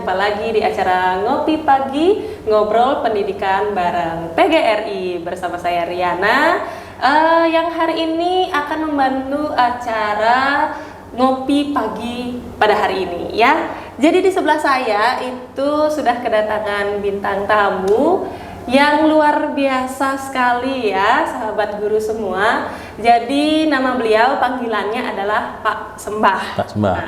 jumpa lagi di acara Ngopi Pagi, Ngobrol Pendidikan bareng PGRI bersama saya Riana, yang hari ini akan membantu acara Ngopi Pagi pada hari ini ya. Jadi di sebelah saya itu sudah kedatangan bintang tamu yang luar biasa sekali ya, sahabat guru semua. Jadi nama beliau panggilannya adalah Pak Sembah. Pak Sembah.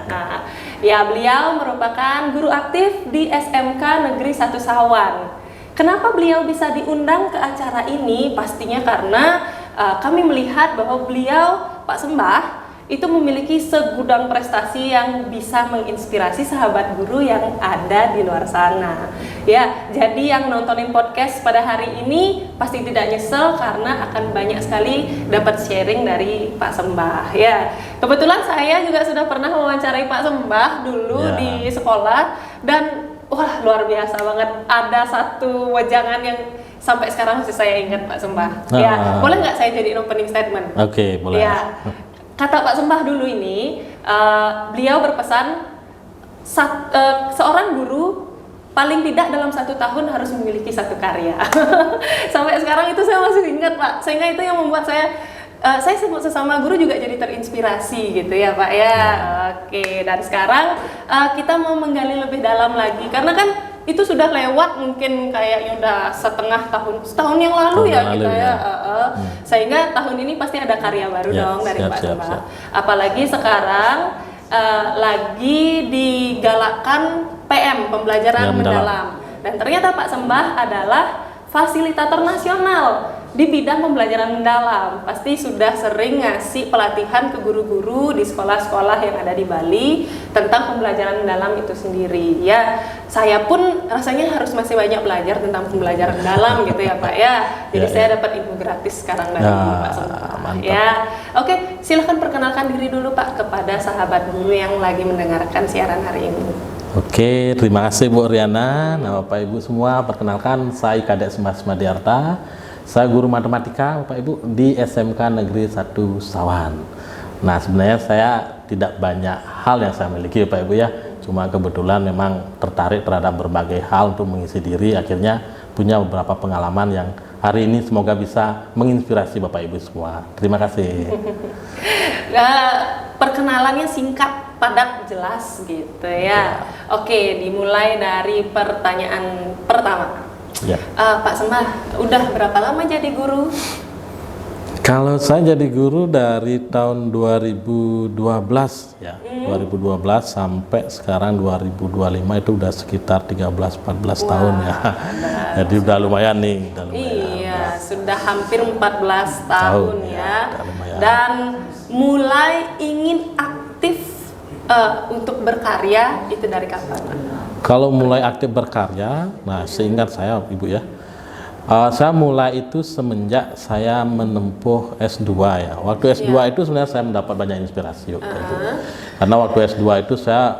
Ya, beliau merupakan guru aktif di SMK Negeri 1 Sawan. Kenapa beliau bisa diundang ke acara ini? Pastinya karena kami melihat bahwa beliau, Pak Sembah, itu memiliki segudang prestasi yang bisa menginspirasi sahabat guru yang ada di luar sana. Ya, jadi yang nontonin podcast pada hari ini pasti tidak nyesel karena akan banyak sekali dapat sharing dari Pak Sembah. Ya, kebetulan saya juga sudah pernah mewawancarai Pak Sembah dulu di sekolah dan wah luar biasa banget. Ada satu wejangan yang sampai sekarang masih saya ingat Pak Sembah. Ya, boleh nggak saya jadi opening statement? Oke, boleh. Ya. Kata Pak Sembah dulu ini, beliau berpesan seorang guru paling tidak dalam 1 tahun harus memiliki 1 karya. Sampai sekarang itu saya masih ingat Pak, sehingga itu yang membuat saya sesama guru juga jadi terinspirasi gitu ya Pak ya. Oke, dan sekarang kita mau menggali lebih dalam lagi karena kan itu sudah lewat mungkin kayaknya udah setahun yang lalu ya kita ya. Sehingga tahun ini pasti ada karya baru dong dari Pak Sembah. Apalagi sekarang lagi digalakkan PM, pembelajaran mendalam. Dan ternyata Pak Sembah adalah fasilitator nasional di bidang pembelajaran mendalam. Pasti sudah sering ngasih pelatihan ke guru-guru di sekolah-sekolah yang ada di Bali tentang pembelajaran mendalam itu sendiri. Ya, saya pun rasanya harus masih banyak belajar tentang pembelajaran mendalam gitu ya Pak ya. Jadi saya dapat ilmu gratis sekarang dari Pak Sembah. Ya, oke, silahkan perkenalkan diri dulu Pak kepada sahabat guru yang lagi mendengarkan siaran hari ini. Oke, terima kasih Bu Riana. Nah, Bapak Ibu semua, perkenalkan saya Kadek Sembah Smadiarta. Saya guru matematika Bapak Ibu di SMK Negeri 1 Sawan. Nah, sebenarnya saya tidak banyak hal yang saya miliki Bapak Ibu ya. Cuma kebetulan memang tertarik terhadap berbagai hal untuk mengisi diri, akhirnya punya beberapa pengalaman yang hari ini semoga bisa menginspirasi Bapak Ibu semua. Terima kasih. Perkenalannya singkat, padat, jelas gitu ya. Oke, dimulai dari pertanyaan pertama. Pak Sembah, udah berapa lama jadi guru? Kalau saya jadi guru dari tahun 2012 ya, 2012 sampai sekarang 2025 itu udah sekitar 13-14 tahun ya. Jadi udah lumayan nih. Iya, sudah hampir 14 tahun ya. Dan mulai ingin aktif untuk berkarya itu dari kapan? Kalau mulai aktif berkarya, nah seingat saya Ibu ya, saya mulai itu semenjak saya menempuh S2 ya. Waktu S2 itu sebenarnya saya mendapat banyak inspirasi waktu itu. Karena waktu S2 itu saya,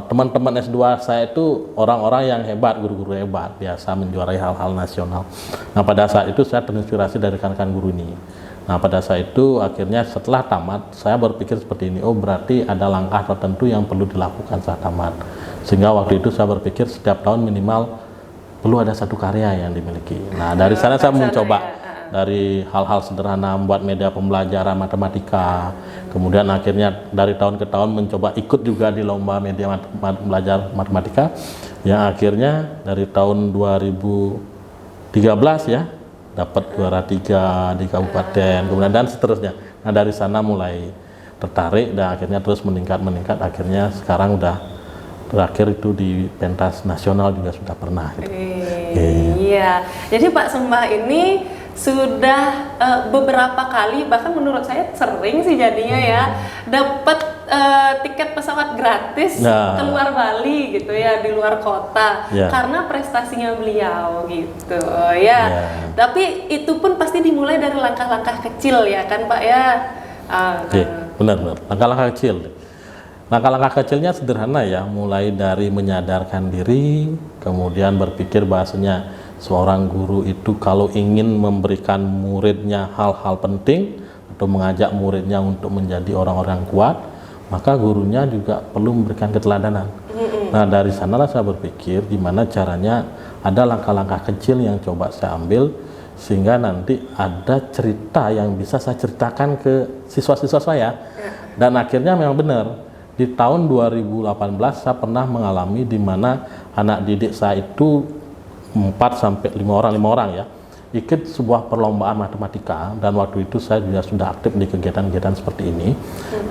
teman-teman S2 saya itu orang-orang yang hebat, guru-guru hebat, biasa menjuarai hal-hal nasional. Nah pada saat itu saya terinspirasi dari rekan-rekan guru ini. Nah pada saat itu akhirnya setelah tamat saya berpikir seperti ini, oh berarti ada langkah tertentu yang perlu dilakukan saat tamat. Sehingga waktu itu saya berpikir setiap tahun minimal perlu ada 1 karya yang dimiliki. Nah dari sana saya mencoba dari hal-hal sederhana, membuat media pembelajaran matematika, kemudian akhirnya dari tahun ke tahun mencoba ikut juga di lomba media belajar matematika, yang akhirnya dari tahun 2013 ya dapat juara 3 di kabupaten, kemudian dan seterusnya. Nah dari sana mulai tertarik dan akhirnya terus meningkat, akhirnya sekarang udah terakhir itu di pentas nasional juga sudah pernah gitu. Iya, jadi Pak Sembah ini sudah beberapa kali, bahkan menurut saya sering sih jadinya ya, dapat tiket pesawat gratis keluar Bali gitu ya, di luar kota karena prestasinya beliau gitu ya. Tapi itu pun pasti dimulai dari langkah-langkah kecil ya kan Pak ya. Benar, langkah-langkah kecil. Langkah-langkah kecilnya sederhana ya, mulai dari menyadarkan diri, kemudian berpikir bahasanya seorang guru itu kalau ingin memberikan muridnya hal-hal penting atau mengajak muridnya untuk menjadi orang-orang kuat, maka gurunya juga perlu memberikan keteladanan. Nah dari sanalah saya berpikir gimana caranya ada langkah-langkah kecil yang coba saya ambil sehingga nanti ada cerita yang bisa saya ceritakan ke siswa-siswa saya. Dan akhirnya memang benar, di tahun 2018 saya pernah mengalami di mana anak didik saya itu 4 sampai 5 orang ya, ikut sebuah perlombaan matematika, dan waktu itu saya juga sudah aktif di kegiatan-kegiatan seperti ini.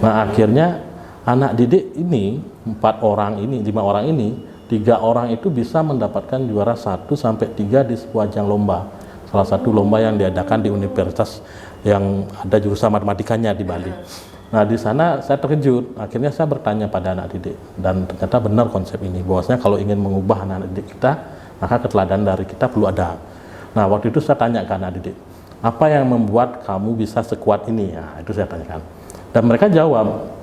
Nah akhirnya anak didik ini 5 orang ini 3 orang itu bisa mendapatkan juara 1 sampai 3 di sebuah ajang lomba, salah satu lomba yang diadakan di universitas yang ada jurusan matematikanya di Bali. Nah di sana saya terkejut, akhirnya saya bertanya pada anak didik, dan ternyata benar konsep ini, bahwasanya kalau ingin mengubah anak didik kita, maka keteladanan dari kita perlu ada. Nah waktu itu saya tanya ke anak didik, apa yang membuat kamu bisa sekuat ini? Ya itu saya tanyakan, dan mereka jawab,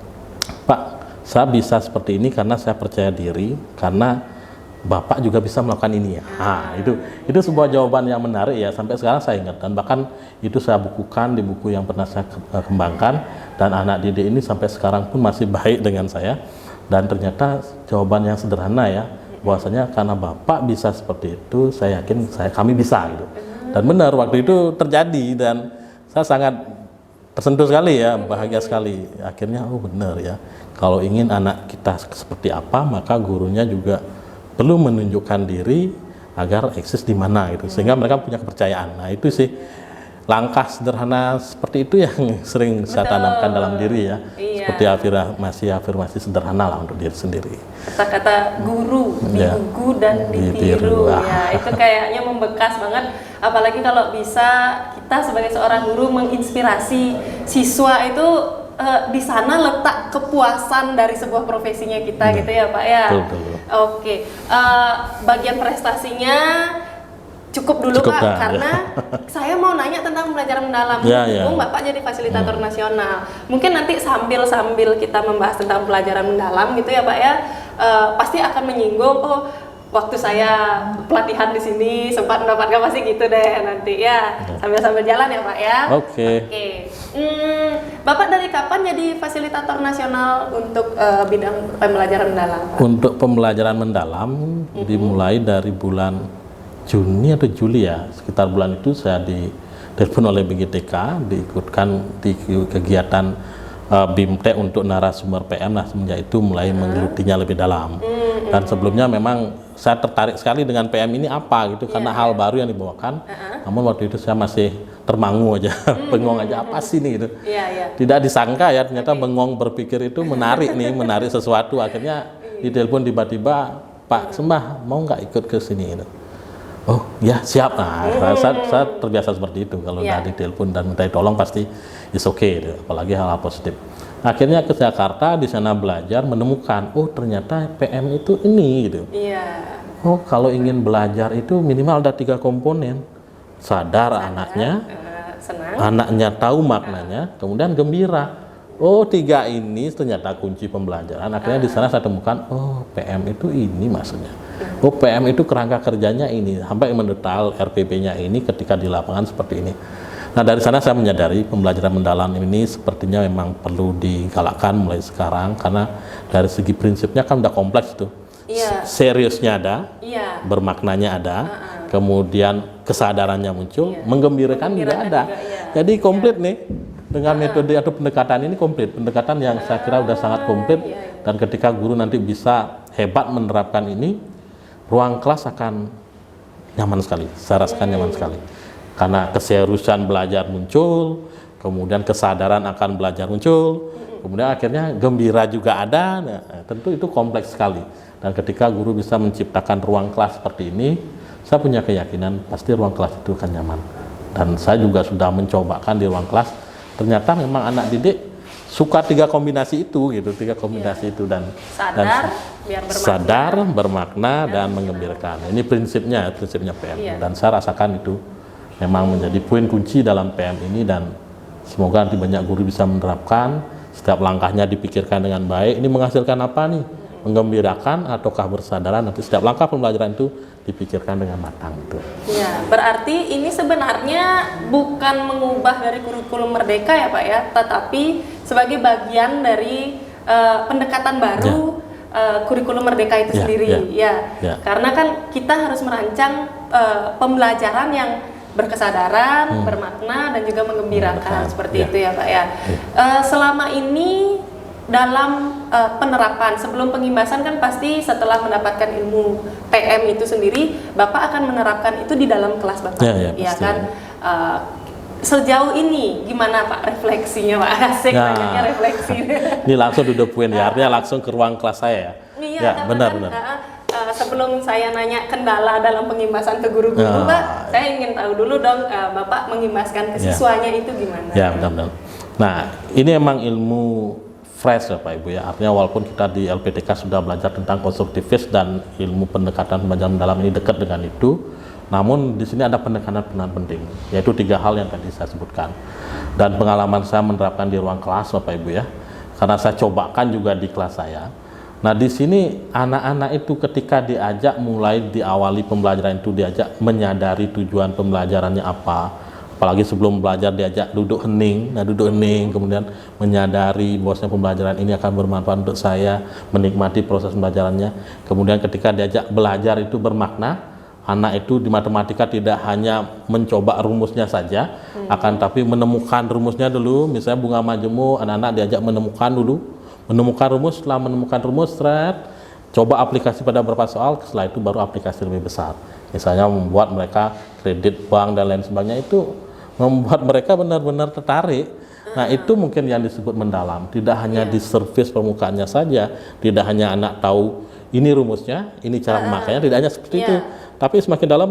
Pak, saya bisa seperti ini karena saya percaya diri, karena Bapak juga bisa melakukan ini ya. Nah, itu sebuah jawaban yang menarik ya, sampai sekarang saya ingat, dan bahkan itu saya bukukan di buku yang pernah saya kembangkan, dan anak didik ini sampai sekarang pun masih baik dengan saya. Dan ternyata jawaban yang sederhana ya, bahwasanya karena Bapak bisa seperti itu, saya yakin kami bisa gitu. Dan benar waktu itu terjadi, dan saya sangat tersentuh sekali ya, bahagia sekali. Akhirnya oh benar ya, kalau ingin anak kita seperti apa, maka gurunya juga perlu menunjukkan diri agar eksis di mana gitu, sehingga mereka punya kepercayaan. Nah itu sih langkah sederhana seperti itu yang sering saya tanamkan dalam diri ya. Iya. Seperti afirmasi sederhana lah untuk diri sendiri. Kata-kata guru, digugu dan ditiru ya, itu kayaknya membekas banget. Apalagi kalau bisa kita sebagai seorang guru menginspirasi siswa itu, di sana letak kepuasan dari sebuah profesinya kita gitu ya Pak ya. Betul. Oke, bagian prestasinya cukup dulu Pak, karena saya mau nanya tentang pembelajaran mendalam. Bapak jadi fasilitator nasional. Mungkin nanti sambil kita membahas tentang pelajaran mendalam gitu ya Pak ya, pasti akan menyinggung, waktu saya pelatihan di sini sempat mendapatkan pasti gitu deh nanti ya, sambil jalan ya Pak ya. Oke. Bapak dari kapan jadi fasilitator nasional untuk bidang pembelajaran mendalam Pak? Untuk pembelajaran mendalam dimulai dari bulan Juni atau Juli ya, sekitar bulan itu saya ditelepon oleh BGTK, diikutkan di kegiatan BIMTEK untuk narasumber PM. Nah semenjak itu mulai menggelutinya lebih dalam. Dan sebelumnya memang saya tertarik sekali dengan PM ini apa gitu, karena hal baru yang dibawakan. Namun waktu itu saya masih termangu aja, bengong aja, apa sih ini gitu. Tidak disangka ya, ternyata bengong berpikir itu menarik nih, menarik sesuatu. Akhirnya ditelepon tiba-tiba, Pak Sembah mau nggak ikut ke sini gitu. Oh ya siap. Nah saya terbiasa seperti itu, kalau udah ditelepon dan minta tolong pasti is okay gitu. Apalagi hal-hal positif. Akhirnya ke Jakarta, di sana belajar, menemukan oh ternyata PM itu ini gitu. Oh kalau ingin belajar itu minimal ada 3 komponen, sadar anaknya, anaknya tahu maknanya, kemudian gembira. Oh 3 ini ternyata kunci pembelajaran. Akhirnya di sana saya temukan oh PM itu ini maksudnya. Oh PM itu kerangka kerjanya ini, sampai mendetail RPP-nya ini ketika di lapangan seperti ini. Nah dari sana saya menyadari pembelajaran mendalam ini sepertinya memang perlu digalakkan mulai sekarang, karena dari segi prinsipnya kan udah kompleks tuh. Seriusnya ada, bermaknanya ada, kemudian kesadarannya muncul, menggembirakan juga ada. Jadi komplit nih dengan metode atau pendekatan ini, komplit pendekatan yang saya kira udah sangat komplit. Dan ketika guru nanti bisa hebat menerapkan ini, ruang kelas akan nyaman sekali, saya rasakan nyaman sekali. Karena keseriusan belajar muncul, kemudian kesadaran akan belajar muncul, kemudian akhirnya gembira juga ada. Nah, tentu itu kompleks sekali. Dan ketika guru bisa menciptakan ruang kelas seperti ini, saya punya keyakinan pasti ruang kelas itu akan nyaman. Dan saya juga sudah mencobakan di ruang kelas, ternyata memang anak didik suka 3 kombinasi itu gitu, 3 kombinasi itu, dan sadar, bermakna, dan menggembirakan. Ini prinsipnya PM. Dan saya rasakan itu memang menjadi poin kunci dalam PM ini, dan semoga nanti banyak guru bisa menerapkan, setiap langkahnya dipikirkan dengan baik. Ini menghasilkan apa nih? Menggembirakan ataukah bersadaran? Nanti setiap langkah pembelajaran itu dipikirkan dengan matang itu. Ya, berarti ini sebenarnya bukan mengubah dari kurikulum Merdeka ya Pak ya, tetapi sebagai bagian dari pendekatan baru kurikulum Merdeka itu sendiri, karena kan kita harus merancang pembelajaran yang berkesadaran, bermakna dan juga menggembirakan seperti itu ya Pak ya. Selama ini dalam penerapan sebelum pengimbasan kan pasti setelah mendapatkan ilmu PM itu sendiri, Bapak akan menerapkan itu di dalam kelas Bapak, ya kan? Sejauh ini gimana Pak refleksinya Pak? Asik banyaknya refleksi. Ini langsung duduk poin ya, artinya langsung ke ruang kelas saya ya. Iya, benar. Sebelum saya nanya kendala dalam pengimbasan ke guru-guru Pak, saya ingin tahu dulu dong Bapak mengimbaskan ke siswanya itu gimana? Ya, benar. Nah, ini emang ilmu fresh ya Pak Ibu ya, artinya walaupun kita di LPTK sudah belajar tentang konstruktivis dan ilmu pendekatan pembelajaran mendalam ini dekat dengan itu, namun di sini ada penekanan penting, yaitu 3 hal yang tadi saya sebutkan. Dan pengalaman saya menerapkan di ruang kelas Bapak Ibu ya, karena saya cobakan juga di kelas saya. Nah di sini anak-anak itu ketika diajak mulai diawali pembelajaran itu diajak menyadari tujuan pembelajarannya apa, apalagi sebelum belajar diajak duduk hening, kemudian menyadari bahwasanya pembelajaran ini akan bermanfaat untuk saya, menikmati proses pembelajarannya. Kemudian ketika diajak belajar itu bermakna, anak itu di matematika tidak hanya mencoba rumusnya saja, akan tapi menemukan rumusnya dulu. Misalnya bunga majemuk, anak-anak diajak menemukan rumus. Setelah menemukan rumus, coba aplikasi pada beberapa soal, setelah itu baru aplikasi lebih besar. Misalnya membuat mereka kredit bank dan lain sebagainya, itu membuat mereka benar-benar tertarik. Nah itu mungkin yang disebut mendalam, tidak hanya di surface permukaannya saja, tidak hanya anak tahu ini rumusnya, ini cara memakainya, tidak hanya seperti itu. Tapi semakin dalam,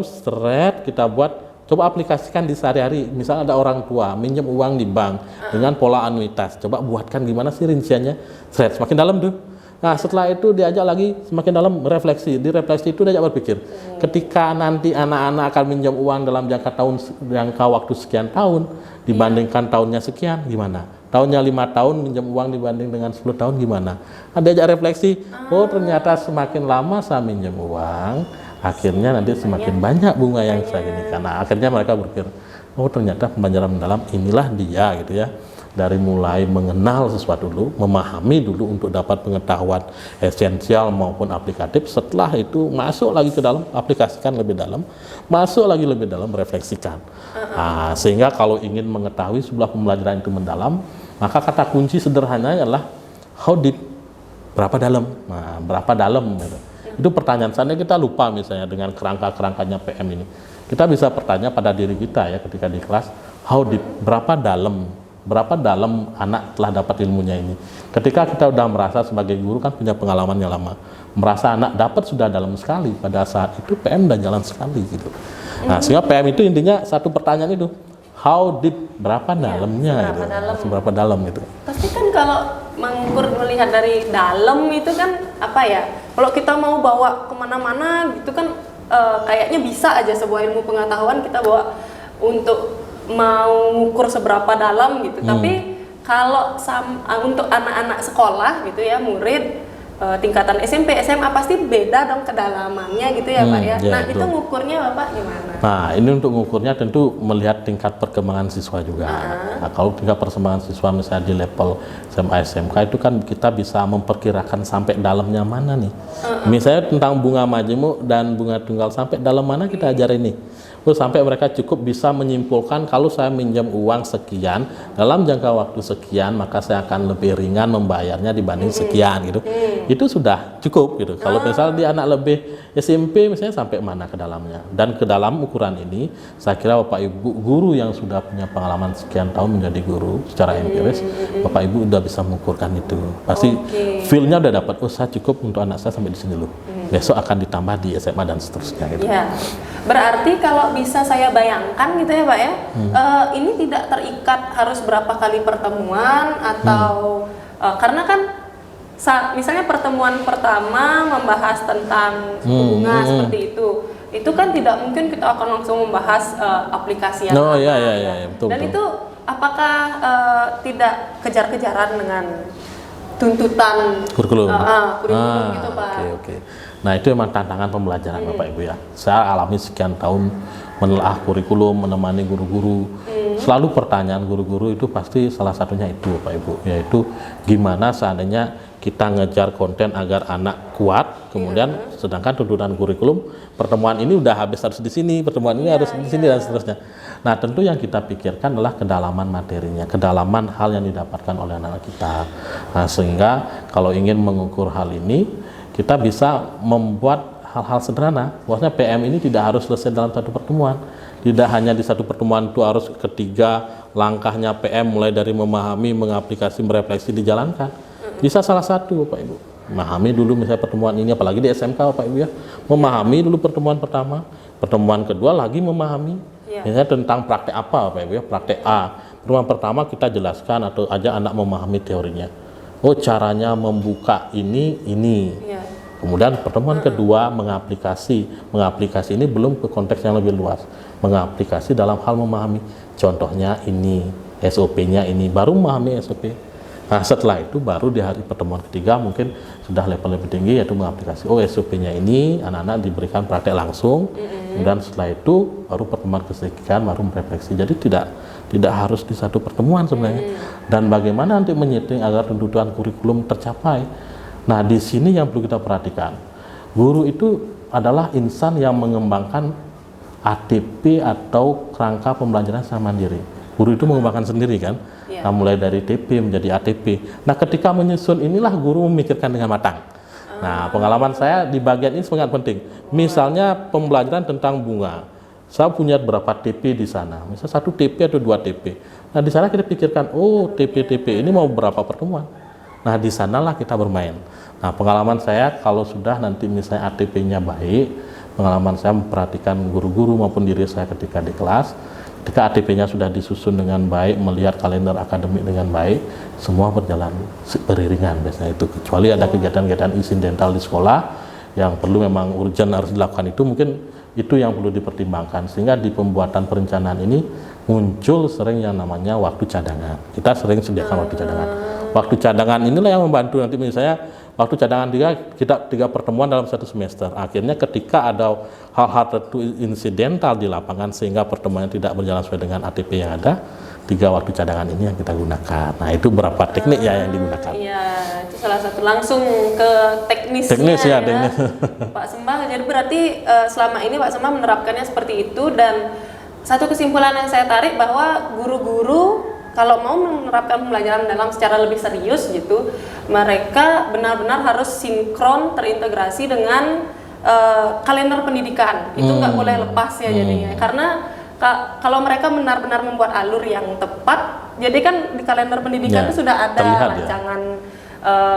kita buat, coba aplikasikan di sehari-hari. Misalnya ada orang tua minjem uang di bank dengan pola anuitas, coba buatkan gimana sih rinciannya, semakin dalam tuh. Nah setelah itu diajak lagi semakin dalam refleksi, di refleksi itu diajak berpikir, ketika nanti anak-anak akan minjem uang dalam jangka waktu sekian tahun, dibandingkan tahunnya sekian, gimana? Tahunnya 5 tahun minjem uang dibanding dengan 10 tahun gimana? Ada diajak refleksi, oh ternyata semakin lama saya minjem uang, akhirnya nanti semakin banyak bunga yang saya gini. Karena akhirnya mereka berpikir, oh ternyata pembelajaran mendalam inilah dia gitu ya. Dari mulai mengenal sesuatu dulu, memahami dulu untuk dapat pengetahuan esensial maupun aplikatif. Setelah itu masuk lagi ke dalam, aplikasikan lebih dalam, masuk lagi lebih dalam, refleksikan. Nah, sehingga kalau ingin mengetahui sebuah pembelajaran itu mendalam, maka kata kunci sederhananya adalah how deep, berapa dalam. Nah, berapa dalam gitu. Itu pertanyaan. Seandainya kita lupa misalnya dengan kerangka-kerangkanya PM ini, kita bisa bertanya pada diri kita ya ketika di kelas, how deep, berapa dalam anak telah dapat ilmunya ini. Ketika kita udah merasa sebagai guru kan punya pengalaman yang lama, merasa anak dapat sudah dalam sekali, pada saat itu PM udah jalan sekali gitu. Nah sehingga PM itu intinya satu pertanyaan itu, how deep, berapa dalamnya gitu, seberapa dalam gitu. Tapi kan kalau mengukur melihat dari dalam itu kan apa ya, kalau kita mau bawa kemana-mana gitu kan kayaknya bisa aja sebuah ilmu pengetahuan kita bawa untuk mau ngukur seberapa dalam gitu. Tapi kalau untuk anak-anak sekolah gitu ya, murid tingkatan SMP, SMA pasti beda dong kedalamannya gitu ya Pak ya. Nah itu ngukurnya Bapak gimana? Nah ini untuk ngukurnya tentu melihat tingkat perkembangan siswa juga. Nah kalau tingkat perkembangan siswa misalnya di level SMA, SMK itu kan kita bisa memperkirakan sampai dalamnya mana nih. Misalnya tentang bunga majemuk dan bunga tunggal, sampai dalam mana kita ajarin nih. Terus sampai mereka cukup bisa menyimpulkan kalau saya minjam uang sekian dalam jangka waktu sekian, maka saya akan lebih ringan membayarnya dibanding sekian gitu. Itu sudah cukup gitu. Kalau misalnya di anak lebih SMP misalnya sampai mana ke dalamnya. Dan ke dalam ukuran ini saya kira Bapak Ibu guru yang sudah punya pengalaman sekian tahun menjadi guru secara empiris, Bapak Ibu udah bisa mengukurkan itu. Pasti feel-nya udah dapat, oh saya cukup untuk anak saya sampai di sini loh. Besok akan ditambah di SMA dan seterusnya gitu. Ya. Berarti kalau bisa saya bayangkan gitu ya Pak ya, ini tidak terikat harus berapa kali pertemuan atau karena kan misalnya pertemuan pertama membahas tentang bunga seperti itu kan tidak mungkin kita akan langsung membahas aplikasi yang betul, dan itu apakah tidak kejar-kejaran dengan tuntutan kurikulum gitu Pak? Oke. Nah itu memang tantangan pembelajaran Bapak Ibu ya. Saya alami sekian tahun menelaah kurikulum, menemani guru-guru Selalu pertanyaan guru-guru itu pasti salah satunya itu Pak Ibu, yaitu gimana seandainya kita ngejar konten agar anak kuat, kemudian sedangkan tuntutan kurikulum pertemuan ini udah habis harus di sini, pertemuan ini harus di sini dan seterusnya. Nah, tentu yang kita pikirkan adalah kedalaman materinya, kedalaman hal yang didapatkan oleh anak kita. Nah, sehingga kalau ingin mengukur hal ini, kita bisa membuat hal-hal sederhana. Bahwasanya PM ini tidak harus selesai dalam satu pertemuan. Tidak hanya di satu pertemuan itu harus ketiga langkahnya PM mulai dari memahami, mengaplikasi, merefleksi dijalankan. Bisa salah satu Pak Ibu. Memahami dulu misalnya pertemuan ini, apalagi di SMK Pak Ibu ya. Memahami dulu pertemuan pertama, pertemuan kedua lagi memahami. Misalnya tentang praktek apa Pak Ibu ya, praktek A. Pertemuan pertama kita jelaskan atau aja anak memahami teorinya. Oh, caranya membuka ini. Kemudian pertemuan kedua mengaplikasi ini belum ke konteks yang lebih luas, mengaplikasi dalam hal memahami, contohnya ini, SOP-nya ini, baru memahami SOP. Nah, setelah itu baru di hari pertemuan ketiga mungkin sudah level lebih tinggi, yaitu mengaplikasi, oh SOP-nya ini, anak-anak diberikan praktek langsung, dan setelah itu baru pertemuan ketiga baru merefleksi. Jadi tidak harus di satu pertemuan sebenarnya. Dan bagaimana nanti menyeting agar tuntutan kurikulum tercapai. Nah, di sini yang perlu kita perhatikan, guru itu adalah insan yang mengembangkan ATP atau kerangka pembelajaran secara mandiri. Guru itu mengembangkan sendiri kan, nah, mulai dari TP menjadi ATP. Nah, ketika menyusun inilah guru memikirkan dengan matang. Nah, pengalaman saya di bagian ini sangat penting. Misalnya pembelajaran tentang bunga, saya punya berapa TP di sana, misalnya 1 TP atau 2 TP. Nah, di sana kita pikirkan, oh TP ini mau berapa pertemuan. Nah, di sanalah kita bermain. Nah, pengalaman saya kalau sudah nanti misalnya ATP-nya baik, pengalaman saya memperhatikan guru-guru maupun diri saya ketika di kelas, ketika ATP-nya sudah disusun dengan baik, melihat kalender akademik dengan baik, semua berjalan beriringan biasanya itu. Kecuali ada kegiatan-kegiatan insidental di sekolah yang perlu memang urgent harus dilakukan, itu mungkin itu yang perlu dipertimbangkan. Sehingga di pembuatan perencanaan ini muncul sering yang namanya waktu cadangan. Kita sering sediakan waktu cadangan. Waktu cadangan inilah yang membantu nanti misalnya waktu cadangan tiga pertemuan dalam satu semester. Akhirnya ketika ada hal-hal tertentu insidental di lapangan sehingga pertemuan tidak berjalan sesuai dengan ATP yang ada, 3 waktu cadangan ini yang kita gunakan. Nah, itu berapa teknik ya yang digunakan. Iya, itu salah satu. Langsung ke teknisnya. Teknis ya, teknis. Pak Sembah, jadi berarti selama ini Pak Sembah menerapkannya seperti itu, dan satu kesimpulan yang saya tarik bahwa guru-guru kalau mau menerapkan pembelajaran dalam secara lebih serius gitu, mereka benar-benar harus sinkron, terintegrasi dengan kalender pendidikan. Itu nggak boleh lepas ya jadinya. Karena kalau mereka benar-benar membuat alur yang tepat, jadi kan di kalender pendidikan itu sudah ada rancangan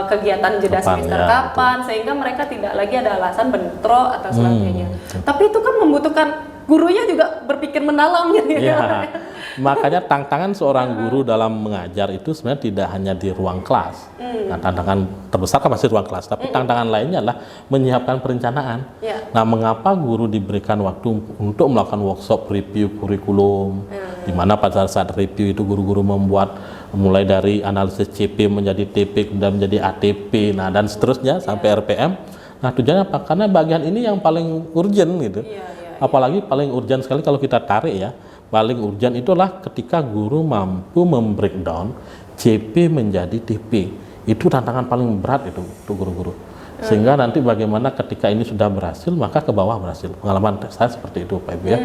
kegiatan jeda semester kapan, sehingga mereka tidak lagi ada alasan bentrok atau sebagainya. Tapi itu kan membutuhkan gurunya juga berpikir mendalam gitu ya. Makanya tantangan seorang guru dalam mengajar itu sebenarnya tidak hanya di ruang kelas. Nah, tantangan terbesar kan pasti ruang kelas, tapi tantangan lainnya adalah menyiapkan perencanaan. Nah, mengapa guru diberikan waktu untuk melakukan workshop review kurikulum, di mana pada saat review itu guru-guru membuat mulai dari analisis CP menjadi TP kemudian menjadi ATP, nah dan seterusnya sampai RPM. Nah, tujuannya apa? Karena bagian ini yang paling urgent gitu. Apalagi paling urgent sekali kalau kita tarik ya, paling urgent itulah ketika guru mampu membreakdown CP menjadi TP. Itu tantangan paling berat itu untuk guru-guru. Sehingga nanti bagaimana ketika ini sudah berhasil, maka ke bawah berhasil. Pengalaman saya seperti itu Pak Ibu ya.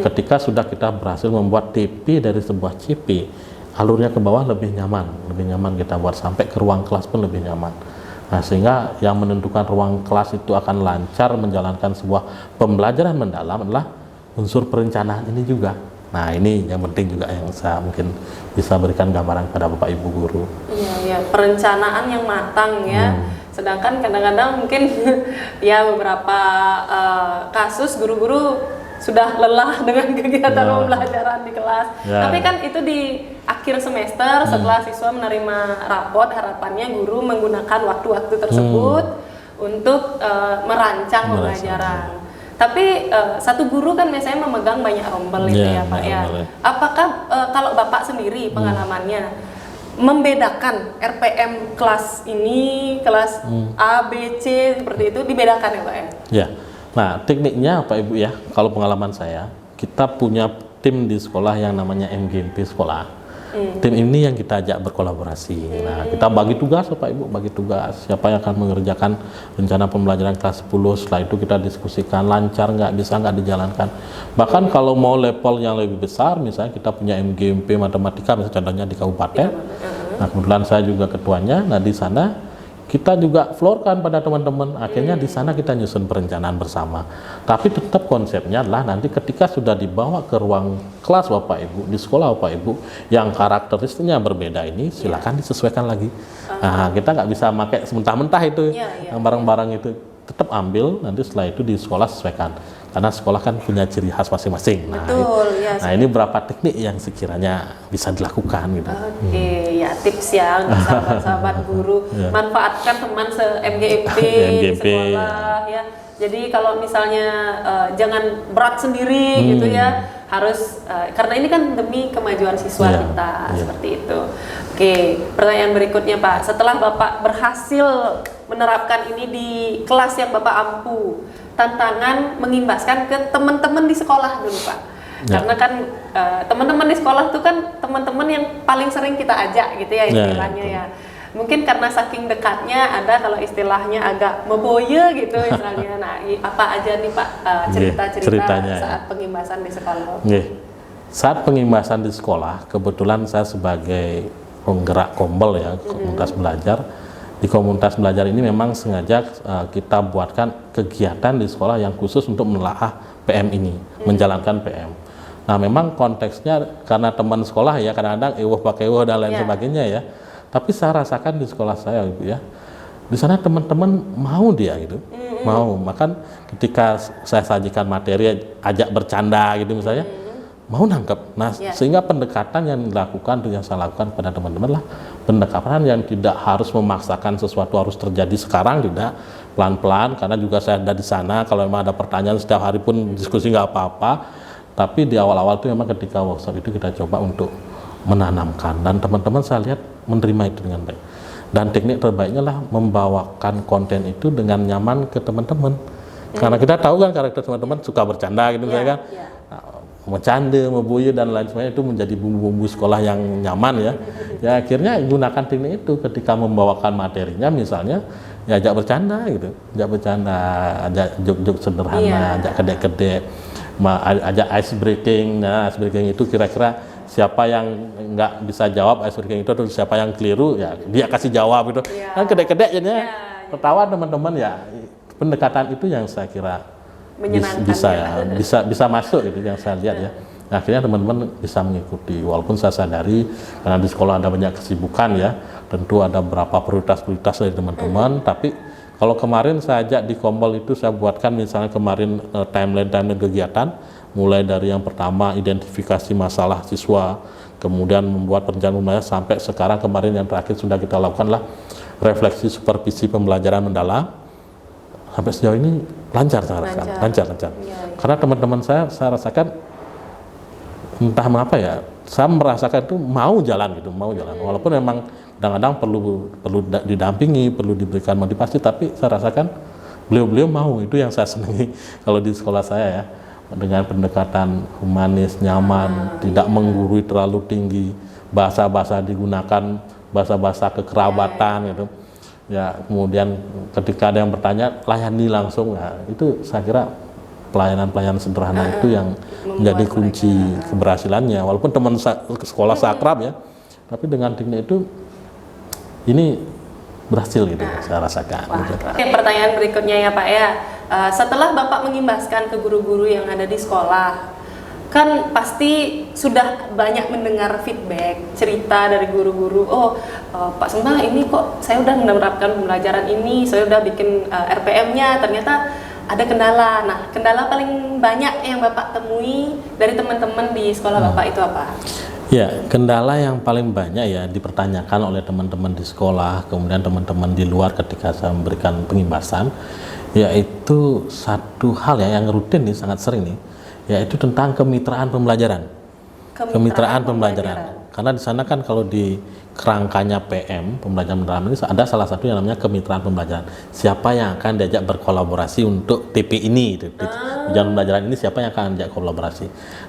Ketika sudah kita berhasil membuat TP dari sebuah CP, alurnya ke bawah lebih nyaman kita buat, sampai ke ruang kelas pun lebih nyaman. Nah, sehingga yang menentukan ruang kelas itu akan lancar menjalankan sebuah pembelajaran mendalam adalah unsur perencanaan ini juga. Nah, ini yang penting juga yang saya mungkin bisa berikan gambaran pada Bapak Ibu guru. Iya, perencanaan yang matang ya. Sedangkan kadang-kadang mungkin ya beberapa kasus guru-guru sudah lelah dengan kegiatan pembelajaran di kelas. Tapi kan itu di akhir semester setelah siswa menerima rapot, harapannya guru menggunakan waktu-waktu tersebut untuk merancang pembelajaran. Tapi satu guru kan biasanya memegang banyak rombel itu ya Pak ya. Apakah kalau Bapak sendiri pengalamannya membedakan RPM kelas ini, kelas A, B, C seperti itu dibedakan ya Pak ya? Ya. Nah, tekniknya Pak Ibu ya, kalau pengalaman saya, kita punya tim di sekolah yang namanya MGMP sekolah. Tim ini yang kita ajak berkolaborasi. Nah, kita bagi tugas, Bapak Ibu, bagi tugas. Siapa yang akan mengerjakan rencana pembelajaran kelas 10, setelah itu kita diskusikan lancar nggak, bisa nggak dijalankan. Bahkan kalau mau level yang lebih besar, misalnya kita punya MGMP matematika, misalnya contohnya di kabupaten. Nah, kebetulan saya juga ketuanya. Nah, di sana kita juga floorkan pada teman-teman. Akhirnya di sana kita nyusun perencanaan bersama. Tapi tetap konsepnya adalah nanti ketika sudah dibawa ke ruang kelas Bapak Ibu, di sekolah Bapak Ibu, yang karakteristiknya berbeda ini, silakan disesuaikan lagi. Nah, kita nggak bisa pakai mentah-mentah itu, yang barang-barang itu. Tetap ambil, nanti setelah itu di sekolah sesuaikan. Karena sekolah kan punya ciri khas masing-masing. Nah, nah ini berapa teknik yang sekiranya bisa dilakukan gitu. Oke, ya tips ya untuk sahabat-sahabat guru, manfaatkan teman se-MGMP di sekolah ya. Jadi kalau misalnya jangan berat sendiri gitu ya, harus karena ini kan demi kemajuan siswa kita seperti itu. Oke, pertanyaan berikutnya Pak, setelah Bapak berhasil menerapkan ini di kelas yang Bapak ampu, tantangan mengimbaskan ke teman-teman di sekolah dulu Pak. Karena kan teman-teman di sekolah itu kan teman-teman yang paling sering kita ajak gitu ya istilahnya ya. Mungkin karena saking dekatnya ada kalau istilahnya agak meboye gitu misalnya. Nah, apa aja nih Pak cerita-cerita saat pengimbasan di sekolah? Saat pengimbasan di sekolah, kebetulan saya sebagai penggerak kombel ya, komunitas belajar. Di komunitas belajar ini memang sengaja kita buatkan kegiatan di sekolah yang khusus untuk menelaah PM ini, menjalankan PM. Nah, memang konteksnya karena teman sekolah ya, kadang-kadang pakai dan lain sebagainya ya. Tapi saya rasakan di sekolah saya Ibu ya, di sana teman-teman mau dia gitu, mau. Makan ketika saya sajikan materi, ajak bercanda gitu misalnya, mau nangkep. Nah, sehingga pendekatan yang dilakukan, yang saya lakukan pada teman-teman lah, pendekatan yang tidak harus memaksakan sesuatu harus terjadi sekarang, tidak, pelan-pelan. Karena juga saya ada di sana, kalau memang ada pertanyaan setiap hari pun diskusi nggak apa-apa. Tapi di awal-awal itu memang ketika workshop itu kita coba untuk menanamkan, dan teman-teman saya lihat menerima itu dengan baik. Dan teknik terbaiknya lah membawakan konten itu dengan nyaman ke teman-teman. Karena kita tahu kan karakter teman-teman suka bercanda gitu misalnya kan. Bercanda, membuyu dan lain sebagainya, itu menjadi bumbu-bumbu sekolah yang nyaman ya. Ya akhirnya gunakan teknik itu ketika membawakan materinya, misalnya ya ajak bercanda gitu, ajak bercanda, ajak jok-jok sederhana, ajak kedek-kedek, ajak ice breaking. Nah, ice breaking itu kira-kira siapa yang nggak bisa jawab ice breaking itu, atau siapa yang keliru ya dia kasih jawab gitu. Kan kedek-kedek jadinya ketawa teman-teman ya. Pendekatan itu yang saya kira bisa masuk gitu, yang saya lihat ya. Nah, akhirnya teman-teman bisa mengikuti, walaupun saya sadari karena di sekolah ada banyak kesibukan ya, tentu ada beberapa prioritas dari teman-teman. Tapi kalau kemarin saya ajak di Kombel itu, saya buatkan misalnya kemarin timeline kegiatan, mulai dari yang pertama identifikasi masalah siswa, kemudian membuat perencanaan pembelajaran, sampai sekarang kemarin yang terakhir sudah kita lakukan lah refleksi supervisi pembelajaran mendalam. Sampai sejauh ini lancar. Karena teman-teman saya rasakan entah mengapa ya, saya merasakan itu mau jalan. Walaupun memang kadang-kadang perlu didampingi, perlu diberikan motivasi, tapi saya rasakan beliau mau. Itu yang saya senangi kalau di sekolah saya ya, dengan pendekatan humanis, nyaman, tidak menggurui terlalu tinggi, bahasa-bahasa digunakan, bahasa-bahasa kekerabatan gitu. Ya, kemudian ketika ada yang bertanya, layani langsung. Nah, itu saya kira pelayanan sederhana itu yang menjadi kunci keberhasilannya. Walaupun teman sekolah seakrab ya, tapi dengan teknik itu ini berhasil gitu, saya rasakan. Oke, pertanyaan berikutnya ya Pak ya. Setelah Bapak mengimbaskan ke guru-guru yang ada di sekolah, kan pasti sudah banyak mendengar feedback, cerita dari guru-guru. Pak Sembah, ini kok saya udah menerapkan pembelajaran ini, saya udah bikin RPM-nya, ternyata ada kendala. Nah, kendala paling banyak yang Bapak temui dari teman-teman di sekolah Bapak itu apa? Ya, kendala yang paling banyak ya dipertanyakan oleh teman-teman di sekolah, kemudian teman-teman di luar ketika saya memberikan pengimbasan, yaitu satu hal ya yang rutin nih, sangat sering nih, yaitu tentang kemitraan pembelajaran. Kemitraan pembelajaran. Karena di sana kan kalau di kerangkanya PM, pembelajaran mendalam ini ada salah satu yang namanya kemitraan pembelajaran. Siapa yang akan diajak berkolaborasi untuk TP ini, Tujuan pembelajaran ini siapa yang akan ajak kolaborasi.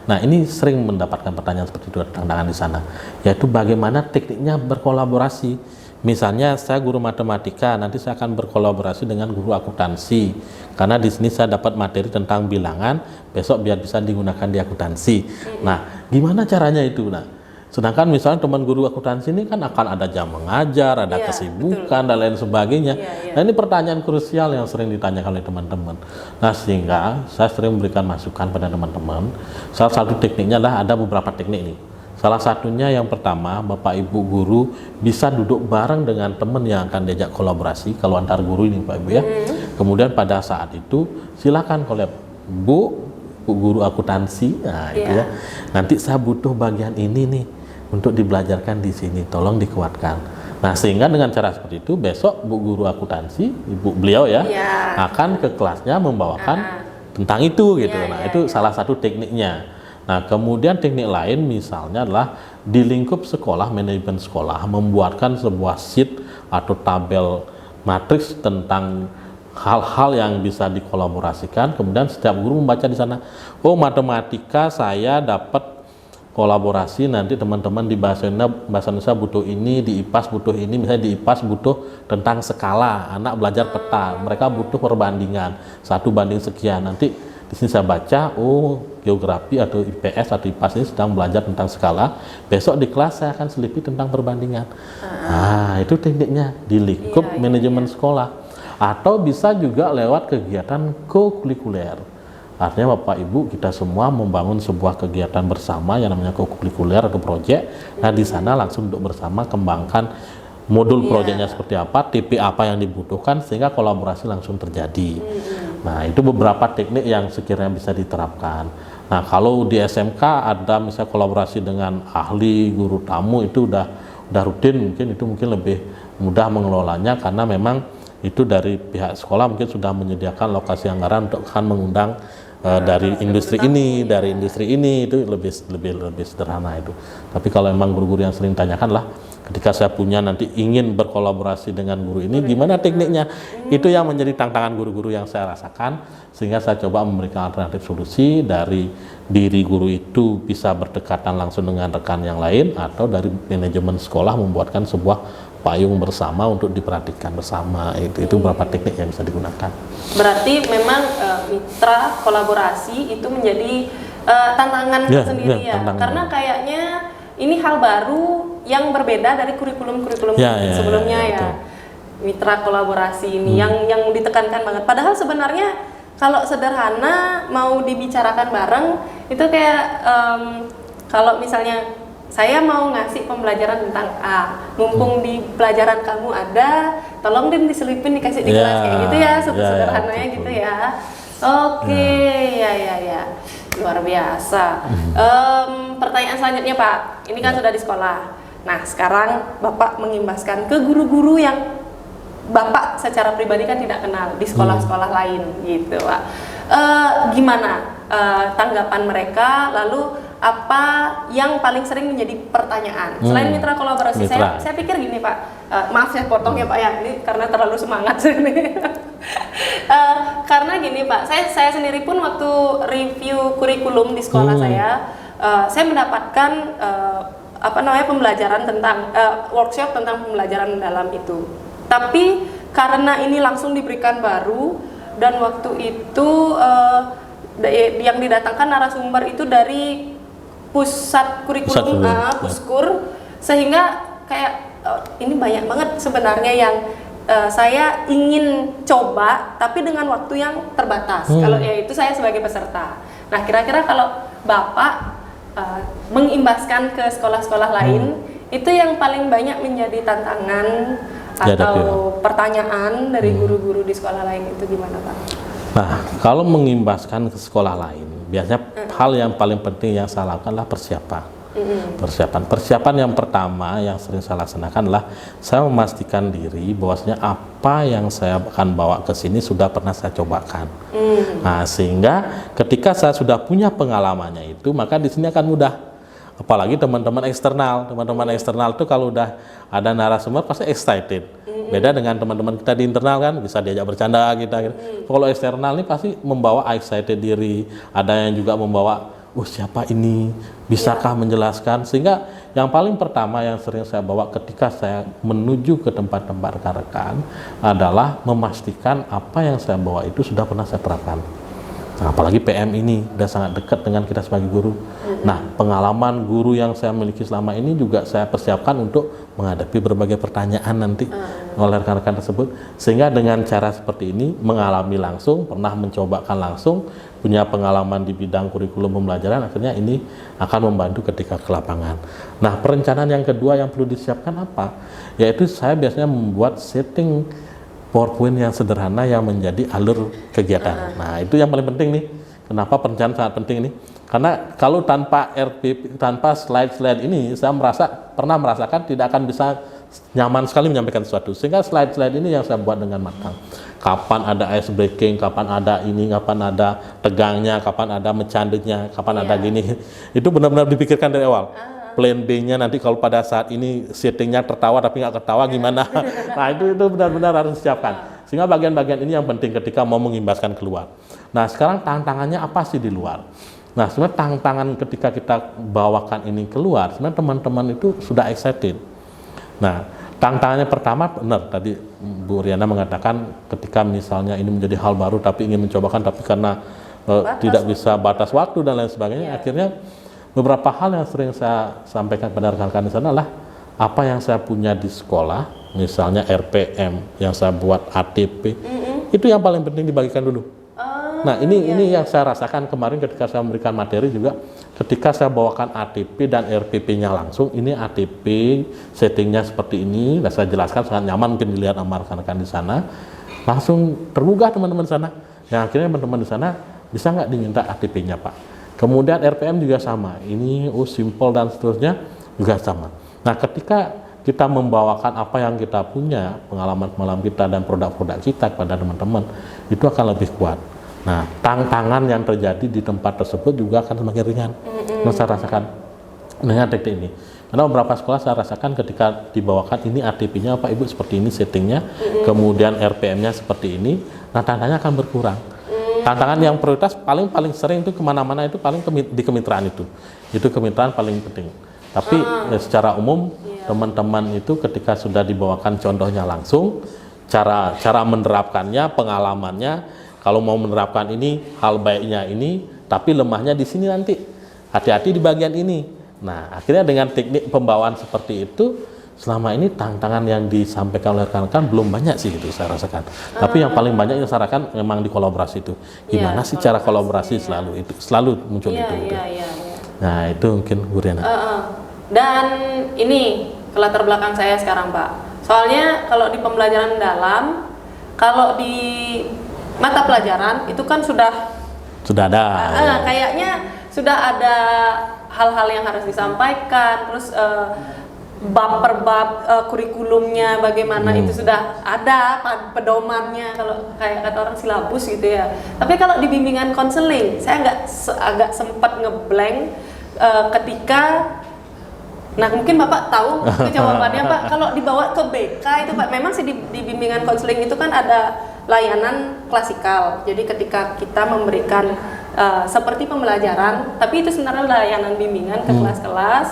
Nah, ini sering mendapatkan pertanyaan seperti itu, tantangan di sana, yaitu bagaimana tekniknya berkolaborasi. Misalnya saya guru matematika, nanti saya akan berkolaborasi dengan guru akuntansi karena di sini saya dapat materi tentang bilangan, besok biar bisa digunakan di akuntansi. Nah, gimana caranya itu? Nah, sedangkan misalnya teman guru akuntansi ini kan akan ada jam mengajar, ada kesibukan dan lain sebagainya. Nah, ini pertanyaan krusial yang sering ditanyakan oleh teman-teman. Nah, sehingga saya sering memberikan masukan pada teman-teman. Salah satu tekniknya adalah ada beberapa teknik nih. Salah satunya yang pertama, Bapak Ibu guru bisa duduk bareng dengan teman yang akan diajak kolaborasi, kalau antar guru ini Pak Ibu ya. Kemudian pada saat itu silakan kolab, Bu guru akuntansi, nah itu ya. Nanti saya butuh bagian ini nih untuk dibelajarkan di sini, tolong dikuatkan. Nah, sehingga dengan cara seperti itu besok Bu guru akuntansi, Ibu beliau ya, akan ke kelasnya membawakan tentang itu gitu. Nah, itu salah satu tekniknya. Nah, kemudian teknik lain misalnya adalah di lingkup sekolah, manajemen sekolah membuatkan sebuah sheet atau tabel matriks tentang hal-hal yang bisa dikolaborasikan. Kemudian setiap guru membaca di sana, oh matematika saya dapat kolaborasi, nanti teman-teman di bahasa Indonesia butuh ini, di IPAS butuh ini, misalnya di IPAS butuh tentang skala, anak belajar peta, mereka butuh perbandingan 1:sekian, nanti di sini saya baca, oh geografi atau IPS atau IPAS ini sedang belajar tentang skala. Besok di kelas saya akan selipi tentang perbandingan. Nah, itu tekniknya di lingkup manajemen sekolah. Atau bisa juga lewat kegiatan co-kurikuler. Artinya Bapak Ibu kita semua membangun sebuah kegiatan bersama yang namanya co-kurikuler atau proyek. Nah, di sana langsung duduk bersama kembangkan modul proyeknya seperti apa, tipe apa yang dibutuhkan sehingga kolaborasi langsung terjadi. Nah, itu beberapa teknik yang sekiranya bisa diterapkan. Nah, kalau di SMK ada misalnya kolaborasi dengan ahli, guru tamu, itu udah rutin, mungkin lebih mudah mengelolanya karena memang itu dari pihak sekolah mungkin sudah menyediakan lokasi anggaran untuk akan mengundang dari industri ini, dari industri ini, itu lebih sederhana itu. Tapi kalau memang guru-guru yang sering tanyakan lah, ketika saya punya nanti ingin berkolaborasi dengan guru ini, gimana tekniknya? Itu yang menjadi tantangan guru-guru yang saya rasakan, sehingga saya coba memberikan alternatif solusi dari diri guru itu bisa berdekatan langsung dengan rekan yang lain, atau dari manajemen sekolah membuatkan sebuah payung bersama untuk diperhatikan bersama. Itu beberapa teknik yang bisa digunakan. Berarti memang mitra kolaborasi itu menjadi tantangan sendiri ya, karena kayaknya ini hal baru yang berbeda dari kurikulum-kurikulum sebelumnya ya. Mitra kolaborasi ini yang ditekankan banget. Padahal sebenarnya kalau sederhana mau dibicarakan bareng itu kayak kalau misalnya saya mau ngasih pembelajaran tentang A, mumpung di pelajaran kamu ada, tolong deh diselipin dikasih di kelas kayak gitu ya, sederhananya gitu ya. Oke, ya. Luar biasa. Pertanyaan selanjutnya Pak, ini kan sudah di sekolah. Nah, sekarang Bapak mengimbaskan ke guru-guru yang Bapak secara pribadi kan tidak kenal di sekolah-sekolah lain gitu Pak. Gimana tanggapan mereka, lalu apa yang paling sering menjadi pertanyaan selain mitra kolaborasi? Saya pikir gini Pak, maaf saya potong ya Pak ya, ini karena terlalu semangat sini. Karena gini Pak, saya sendiri pun waktu review kurikulum di sekolah saya mendapatkan pembelajaran tentang workshop tentang pembelajaran mendalam itu. Tapi karena ini langsung diberikan baru dan waktu itu yang didatangkan narasumber itu dari pusat kurikulum Puskur, sehingga kayak ini banyak banget sebenarnya yang saya ingin coba tapi dengan waktu yang terbatas. Kalau itu saya sebagai peserta. Nah, kira-kira kalau Bapak mengimbaskan ke sekolah-sekolah lain, itu yang paling banyak menjadi tantangan atau pertanyaan dari guru-guru di sekolah lain itu gimana Pak? Nah, kalau mengimbaskan ke sekolah lain, biasanya hal yang paling penting yang saya lakukan adalah persiapan yang pertama yang sering saya laksanakan adalah saya memastikan diri bahwasanya apa yang saya akan bawa ke sini sudah pernah saya cobakan. Nah, sehingga ketika saya sudah punya pengalamannya itu, maka di sini akan mudah. Apalagi teman-teman eksternal itu kalau udah ada narasumber pasti excited. Beda dengan teman-teman kita di internal kan bisa diajak bercanda kita gitu. Kalau eksternal ini pasti membawa excited diri, ada yang juga membawa siapa ini, bisakah menjelaskan, sehingga yang paling pertama yang sering saya bawa ketika saya menuju ke tempat-tempat rekan-rekan adalah memastikan apa yang saya bawa itu sudah pernah saya terapkan. Nah, apalagi PM ini udah sangat dekat dengan kita sebagai guru. Nah, pengalaman guru yang saya miliki selama ini juga saya persiapkan untuk menghadapi berbagai pertanyaan nanti oleh rekan-rekan tersebut. Sehingga dengan cara seperti ini, mengalami langsung, pernah mencobakan langsung, punya pengalaman di bidang kurikulum pembelajaran, akhirnya ini akan membantu ketika ke lapangan. Nah, perencanaan yang kedua yang perlu disiapkan apa? Yaitu saya biasanya membuat setting PowerPoint yang sederhana yang menjadi alur kegiatan. Nah, itu yang paling penting nih. Kenapa perencanaan sangat penting nih? Karena kalau tanpa RPP, tanpa slide-slide ini, saya pernah merasakan tidak akan bisa nyaman sekali menyampaikan sesuatu. Sehingga slide-slide ini yang saya buat dengan matang. Kapan ada ice breaking, kapan ada ini, kapan ada tegangnya, kapan ada mencandenya, kapan ada gini. Itu benar-benar dipikirkan dari awal. Plan B-nya nanti kalau pada saat ini settingnya tertawa tapi nggak ketawa gimana. Nah, itu benar-benar harus disiapkan. Sehingga bagian-bagian ini yang penting ketika mau mengimbaskan keluar. Nah, sekarang tantangannya apa sih di luar? Nah, sebenarnya tantangan ketika kita bawakan ini keluar, sebenarnya teman-teman itu sudah excited. Nah, tantangannya pertama benar tadi Bu Riana mengatakan ketika misalnya ini menjadi hal baru tapi ingin mencobakan tapi karena tidak bisa batas waktu dan lain sebagainya, akhirnya beberapa hal yang sering saya sampaikan pada rekan-rekan di sana adalah apa yang saya punya di sekolah, misalnya RPM yang saya buat ATP, itu yang paling penting dibagikan dulu. Nah, ini yang saya rasakan kemarin ketika saya memberikan materi juga, ketika saya bawakan ATP dan RPP-nya langsung, ini ATP settingnya seperti ini, dan saya jelaskan sangat nyaman mungkin dilihat sama rekan-rekan di sana, langsung tergugah teman-teman di sana. Yang akhirnya teman-teman di sana bisa nggak diminta ATP-nya Pak? Kemudian RPM juga sama, ini simple dan seterusnya juga sama. Nah, ketika kita membawakan apa yang kita punya, pengalaman-pengalaman kita dan produk-produk kita kepada teman-teman, itu akan lebih kuat. Nah, tantangan yang terjadi di tempat tersebut juga akan semakin ringan. Saya rasakan dengan teknik ini. Karena beberapa sekolah saya rasakan ketika dibawakan ini ATP-nya Pak Ibu seperti ini settingnya, kemudian RPM-nya seperti ini, nah tantangannya akan berkurang. Tantangan yang prioritas paling sering itu kemana-mana itu paling di kemitraan itu kemitraan paling penting. Tapi secara umum teman-teman itu ketika sudah dibawakan contohnya langsung, cara menerapkannya, pengalamannya, kalau mau menerapkan ini hal baiknya ini, tapi lemahnya di sini nanti, hati-hati di bagian ini. Nah, akhirnya dengan teknik pembawaan seperti itu, selama ini tantangan yang disampaikan oleh rekan-rekan belum banyak sih gitu saya rasakan. Tapi yang paling banyak yang saya rasakan memang di kolaborasi itu. Gimana sih cara kolaborasi selalu muncul itu. Nah, itu mungkin Bu Riana. Dan ini latar belakang saya sekarang Pak. Soalnya kalau di pembelajaran dalam, kalau di mata pelajaran itu kan sudah ada. Kayaknya sudah ada hal-hal yang harus disampaikan, terus bab per bab kurikulumnya bagaimana itu sudah ada pedomannya kalau kayak kata orang silabus gitu ya. Tapi kalau di bimbingan konseling saya agak sempat ngeblank ketika mungkin Bapak tahu itu jawabannya Pak, kalau dibawa ke BK itu Pak, memang sih di bimbingan konseling itu kan ada layanan klasikal. Jadi ketika kita memberikan seperti pembelajaran, tapi itu sebenarnya layanan bimbingan ke kelas-kelas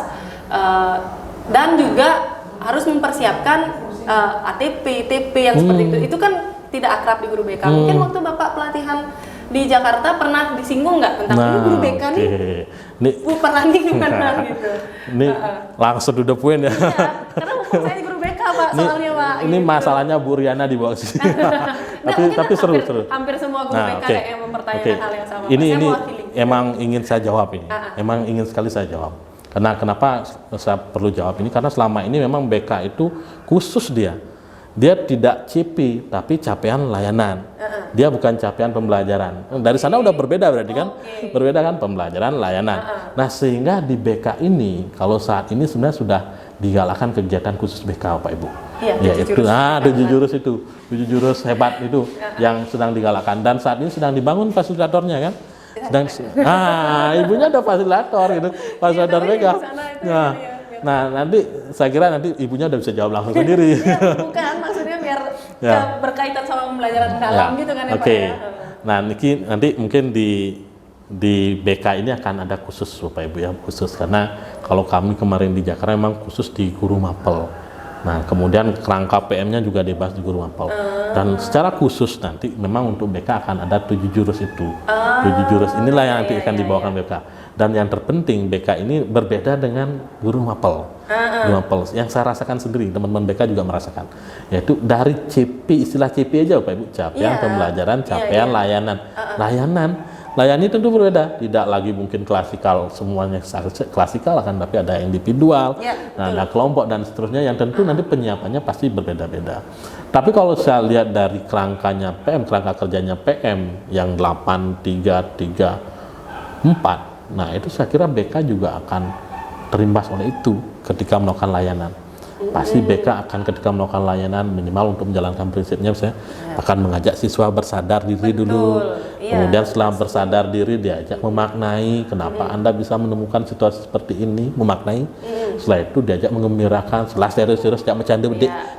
dan juga harus mempersiapkan ATP, TP yang seperti itu. Itu kan tidak akrab di guru BK. Mungkin waktu Bapak pelatihan di Jakarta pernah disinggung nggak tentang ini guru BK nih? Perannya gimana gitu? Ini langsung udah poin ya. Karena hukum saya di guru BK Pak, soalnya Pak. Ini masalahnya Bu Riana di bawah sini. tapi seru. Hampir semua guru BK yang mempertanyakan hal yang sama. Ini emang ingin saya jawab ini. Emang ingin sekali saya jawab. Karena kenapa saya perlu jawab ini? Karena selama ini memang BK itu khusus dia tidak CP tapi capaian layanan. Dia bukan capaian pembelajaran. Dari sana udah berbeda berarti kan? Berbeda kan pembelajaran layanan. Nah, sehingga di BK ini kalau saat ini sebenarnya sudah digalakkan kegiatan khusus BK Pak Ibu. Iya, itu 7 jurus itu. 7 jurus hebat itu yang sedang digalakkan dan saat ini sedang dibangun fasilitatornya kan? Ibunya ada fasilitator gitu, fasilitator BK. Nah, nanti saya kira nanti ibunya udah bisa jawab langsung sendiri. Bukan, maksudnya biar berkaitan sama pembelajaran dalam gitu kan ya Pak Oke. ya. Nah, nanti mungkin di BK ini akan ada khusus Bapak Ibu ya, khusus karena kalau kami kemarin di Jakarta memang khusus di guru mapel. Nah, kemudian kerangka PM-nya juga dibahas di guru mapel. Dan secara khusus nanti memang untuk BK akan ada 7 jurus itu. 7 jurus inilah yang nanti akan dibawakan BK. Dan yang terpenting BK ini berbeda dengan guru mapel. Guru mapel yang saya rasakan sendiri, teman-teman BK juga merasakan. Yaitu dari CP, istilah CP aja Bapak Ibu, capaian pembelajaran, capaian layanan. Layani tentu berbeda, tidak lagi mungkin klasikal semuanya klasikal akan, tapi ada individual, ada kelompok dan seterusnya yang tentu nanti penyiapannya pasti berbeda-beda. Tapi kalau saya lihat dari kerangkanya PM, kerangka kerjanya PM yang 8, 3, 3, 4, nah itu saya kira BK juga akan terimbas oleh itu ketika melakukan layanan. Pasti BK akan ketika melakukan layanan minimal untuk menjalankan prinsipnya saya akan mengajak siswa bersadar diri dulu. Kemudian setelah bersadar diri diajak memaknai kenapa Anda bisa menemukan situasi seperti ini, memaknai. Setelah itu diajak mengembirakan, setelah serius-serius diajak bercanda.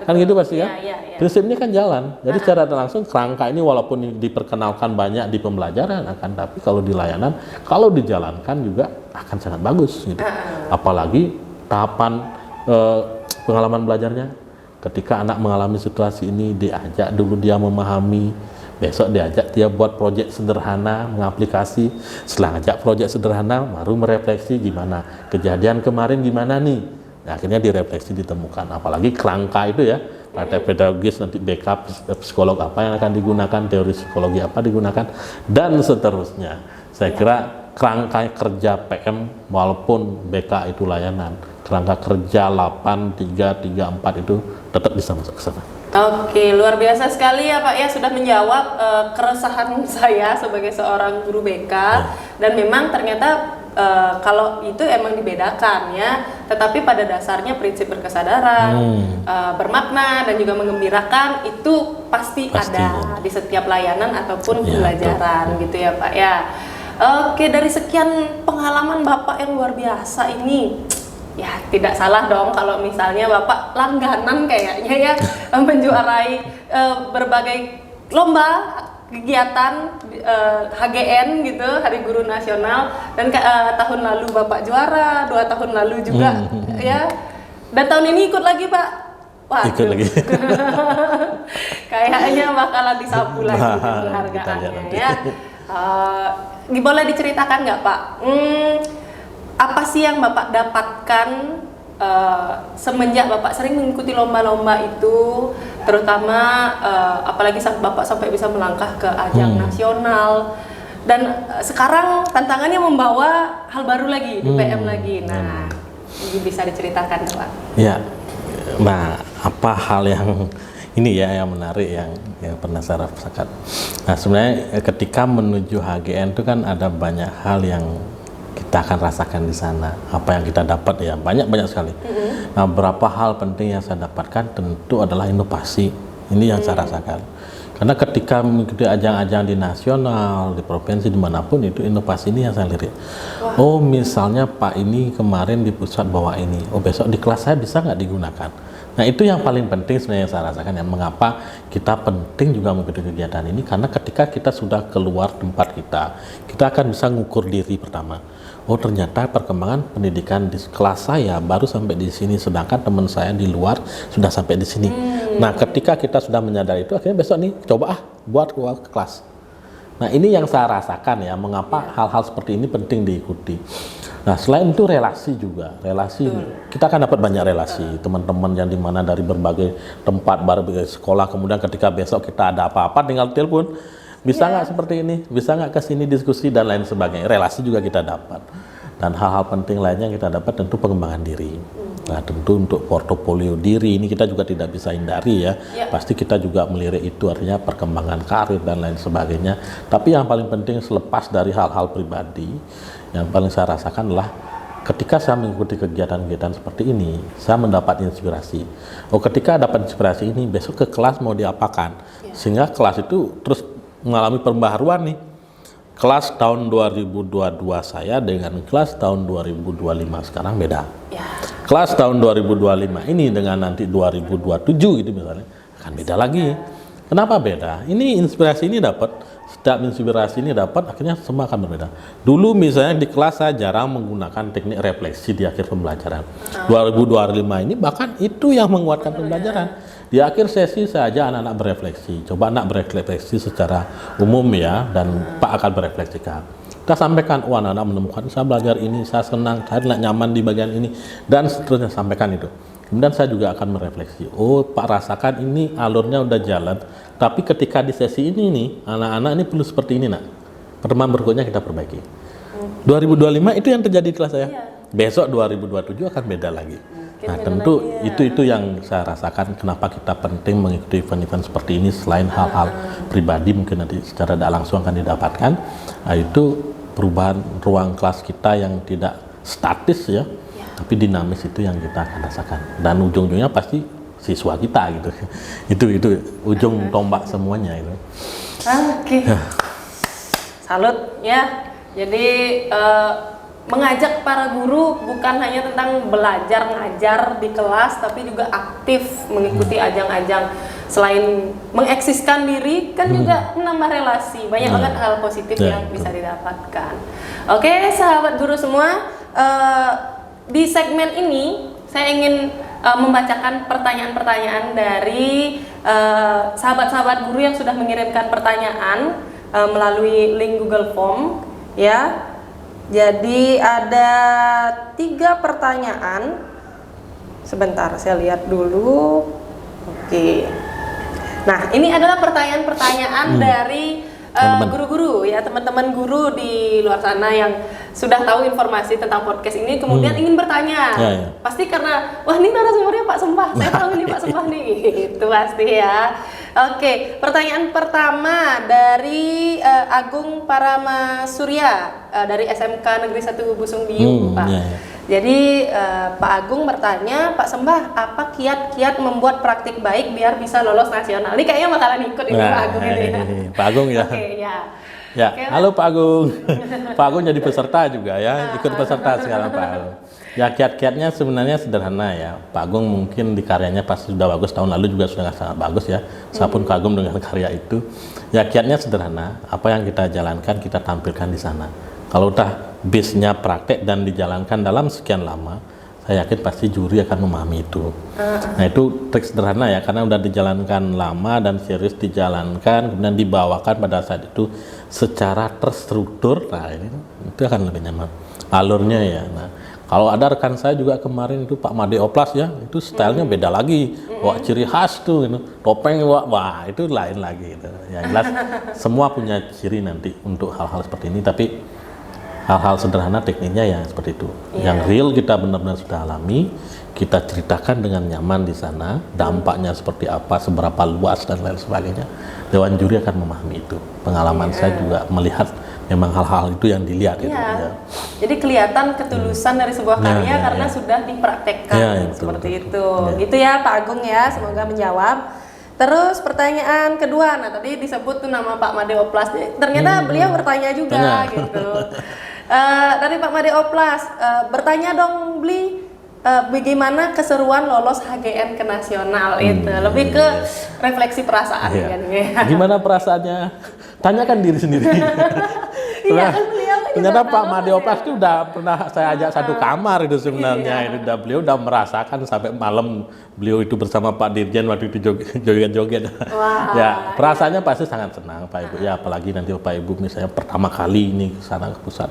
Kan gitu pasti kan? Prinsipnya kan jalan. Jadi secara langsung kerangka ini walaupun diperkenalkan banyak di pembelajaran akan, tapi kalau di layanan, kalau dijalankan juga akan sangat bagus gitu. Apalagi tahapan pengalaman belajarnya, ketika anak mengalami situasi ini diajak dulu dia memahami, besok diajak dia buat proyek sederhana, mengaplikasi, setelah ajak proyek sederhana baru merefleksi gimana kejadian kemarin gimana nih. Nah, akhirnya direfleksi ditemukan. Apalagi kerangka itu ya, praktek pedagogis, nanti backup psikolog apa yang akan digunakan, teori psikologi apa digunakan, dan seterusnya. Saya kira kerangka kerja PM walaupun BK itu layanan, kerangka kerja 8, 3, 3, 4 itu tetap bisa masuk ke sana. Oke, luar biasa sekali ya Pak ya, sudah menjawab keresahan saya sebagai seorang guru BK. Dan memang ternyata kalau itu emang dibedakan ya, tetapi pada dasarnya prinsip berkesadaran, bermakna dan juga mengembirakan itu pasti ada di setiap layanan ataupun pembelajaran gitu ya Pak ya. Oke, dari sekian pengalaman Bapak yang luar biasa ini, ya tidak salah dong kalau misalnya Bapak langganan kayaknya ya menjuarai berbagai lomba, kegiatan HGN gitu, Hari Guru Nasional, dan tahun lalu Bapak juara, 2 tahun lalu juga ya, dan tahun ini ikut lagi Pak. Wah, ikut lagi. Kayaknya bakalan disapu lagi penghargaannya ya. Boleh diceritakan nggak Pak? Apa sih yang Bapak dapatkan semenjak Bapak sering mengikuti lomba-lomba itu, terutama apalagi Bapak sampai bisa melangkah ke ajang nasional, dan sekarang tantangannya membawa hal baru lagi di PM lagi. Nah, ini bisa diceritakan Pak? Ya, nah apa hal yang ini ya yang menarik yang pernah saya rasakan. Nah sebenarnya ketika menuju HGN itu kan ada banyak hal yang kita akan rasakan di sana. Apa yang kita dapat ya banyak sekali. Nah beberapa hal penting yang saya dapatkan tentu adalah inovasi. Ini yang saya rasakan. Karena ketika mengikuti ajang-ajang di nasional, di provinsi, dimanapun itu inovasi ini yang saya lirik. Oh misalnya Pak ini kemarin di pusat bawa ini, oh besok di kelas saya bisa nggak digunakan? Nah itu yang paling penting sebenarnya yang saya rasakan, yang mengapa kita penting juga mengikuti kegiatan ini, karena ketika kita sudah keluar tempat kita akan bisa ngukur diri pertama. Oh ternyata perkembangan pendidikan di kelas saya baru sampai di sini, sedangkan teman saya di luar sudah sampai di sini. Nah ketika kita sudah menyadari itu, akhirnya besok nih coba buat ke kelas. Nah ini yang saya rasakan ya, mengapa hal-hal seperti ini penting diikuti. Nah selain itu relasi juga, kita akan dapat banyak relasi, teman-teman yang dimana dari berbagai tempat, berbagai sekolah, kemudian ketika besok kita ada apa-apa tinggal telepon, bisa nggak seperti ini, bisa nggak kesini diskusi dan lain sebagainya. Relasi juga kita dapat, dan hal-hal penting lainnya kita dapat tentu pengembangan diri. Nah tentu untuk portofolio diri ini kita juga tidak bisa hindari ya, pasti kita juga melirik itu, artinya perkembangan karir dan lain sebagainya. Tapi yang paling penting selepas dari hal-hal pribadi, yang paling saya rasakan adalah ketika saya mengikuti kegiatan-kegiatan seperti ini, saya mendapat inspirasi. Oh ketika dapat inspirasi ini, besok ke kelas mau diapakan, sehingga kelas itu terus mengalami pembaharuan nih. Kelas tahun 2022 saya dengan kelas tahun 2025 sekarang beda. Kelas tahun 2025 ini dengan nanti 2027 gitu misalnya, akan beda lagi. Kenapa beda? Ini inspirasi ini dapat, setiap inspirasi ini dapat, akhirnya semua akan berbeda. Dulu misalnya di kelas saya jarang menggunakan teknik refleksi di akhir pembelajaran. 2025 ini bahkan itu yang menguatkan pembelajaran. Di akhir sesi saya ajak anak-anak berefleksi. Coba anak berefleksi secara umum ya, dan Pak akan berefleksikan. Kita sampaikan, wah anak-anak menemukan, saya belajar ini, saya senang, saya nyaman di bagian ini, dan seterusnya, sampaikan itu. Kemudian saya juga akan merefleksi, oh Pak rasakan ini alurnya udah jalan, tapi ketika di sesi ini nih, anak-anak ini perlu seperti ini nak. Pertemuan berikutnya kita perbaiki. 2025 itu yang terjadi di kelas saya. Besok 2027 akan beda lagi. Nah tentu itu yang saya rasakan, kenapa kita penting mengikuti event-event seperti ini, selain hal-hal pribadi mungkin nanti secara tidak langsung akan didapatkan. Nah, itu perubahan ruang kelas kita yang tidak statis ya, tapi dinamis, itu yang kita akan rasakan, dan ujung-ujungnya pasti siswa kita gitu. Itu ujung tombak semuanya itu. Oke. Salut ya. Jadi mengajak para guru bukan hanya tentang belajar ngajar di kelas, tapi juga aktif mengikuti ajang-ajang. Selain mengeksiskan diri, kan juga menambah relasi. Banyak banget hal positif yang bisa didapatkan. Oke, sahabat guru semua, di segmen ini saya ingin membacakan pertanyaan-pertanyaan dari sahabat-sahabat guru yang sudah mengirimkan pertanyaan melalui link Google Form ya. Jadi ada 3 pertanyaan. Sebentar, saya lihat dulu. Oke. Nah, ini adalah pertanyaan-pertanyaan dari guru-guru ya, teman-teman guru di luar sana yang sudah tahu informasi tentang podcast ini, kemudian ingin bertanya. Pasti karena, wah ini narasumbernya Pak Sembah, saya tahu ini Pak Sembah nih, itu pasti ya. Oke, pertanyaan pertama dari Agung Parama Surya dari SMK Negeri 1 Busung Biu, Pak. Jadi Pak Agung bertanya, Pak Sembah, apa kiat-kiat membuat praktik baik biar bisa lolos nasional? Ini kayaknya bakalan ikut ini Pak Agung ini. Pak Agung ya. Oke, ya. Ya, halo Pak Agung. Pak Agung jadi peserta juga ya, ikut peserta sekarang Pak Agung. Ya, kiat-kiatnya sebenarnya sederhana ya. Pak Agung mungkin di karyanya pasti sudah bagus, tahun lalu juga sudah sangat bagus ya. Saya pun kagum dengan karya itu. Ya, kiatnya sederhana, apa yang kita jalankan kita tampilkan di sana. Kalau udah base-nya praktek dan dijalankan dalam sekian lama, saya yakin pasti juri akan memahami itu. Nah, itu trik sederhana ya, karena udah dijalankan lama dan serius dijalankan, kemudian dibawakan pada saat itu secara terstruktur. Nah, itu akan lebih nyaman alurnya ya. Nah, kalau ada rekan saya juga kemarin itu Pak Made Oplas ya, itu stylenya beda lagi, wah ciri khas tuh, gitu. Topeng wah itu lain lagi. Gitu. Ya jelas semua punya ciri nanti untuk hal-hal seperti ini, tapi hal-hal sederhana tekniknya ya seperti itu. Yang real kita benar-benar sudah alami, kita ceritakan dengan nyaman di sana, dampaknya seperti apa, seberapa luas dan lain sebagainya. Dewan juri akan memahami itu. Pengalaman saya juga melihat memang hal-hal itu yang dilihat gitu ya. Jadi kelihatan ketulusan dari sebuah karya karena sudah dipraktekkan seperti itu. Gitu ya Pak Agung ya, semoga menjawab. Terus pertanyaan kedua, nah tadi disebut tuh nama Pak Made Oplas. Ternyata beliau bertanya juga gitu. Dari Pak Made Oplas, bertanya dong Bli, bagaimana keseruan lolos HGN ke nasional itu? Lebih ke refleksi perasaan kan ya. Gimana perasaannya? Tanyakan diri sendiri. Ternyata Pak Made Oplas itu udah pernah saya ajak satu kamar itu sebenarnya. Itu beliau udah merasakan sampai malam beliau itu bersama Pak Dirjen waktu itu joget-joget. Ya, perasaannya pasti sangat senang Pak Ibu. Ya, apalagi nanti Pak Ibu misalnya pertama kali ini ke sana ke pusat,